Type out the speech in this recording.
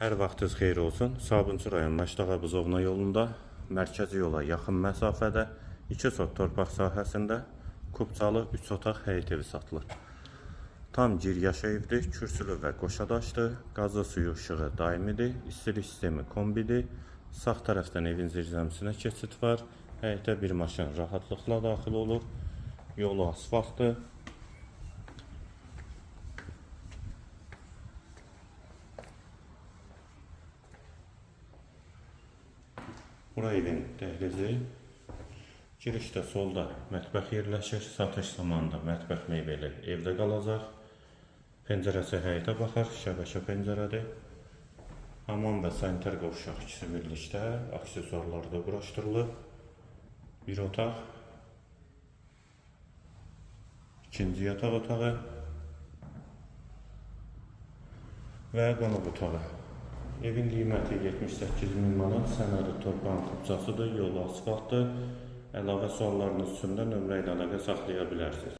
Hər vaxtınız xeyir olsun. Sabunçu rayon Məştağa Buzovna yolunda mərkəzi yola yaxın məsafədə 2 sot torpaq sahəsində kubcalı 3 otaq həyət evi satılır. Tam giryaşa evdir, kürsülü və qoşadaşdır, qazı suyu işığı daimidir, istilik sistemi kombidir. Sağ tərəfdən evin zirzəmisinə keçid var. Həyətə bir maşın rahatlıqla daxil olur. Yolu asfaltdır. Bura evin dəhlizi. Girişdə solda mətbəx yerləşir. Satış zamanında mətbəx meyvəli evdə qalacaq. Pəncərəsi həyətə baxar, şəbəkə pəncərədir. Hamam və sanitar qovşaq ikisi birlikdə, aksesuarları da quraşdırılıb. Bir otaq, ikinci yataq otağı və qonaq otağı. Evin qiyməti 78.000 manat, sənədi torpağın kubcasıdır, yolu asfaltdır. Əlavə suallarınız üçün də nömrə ilə əlaqə saxlaya bilərsiniz.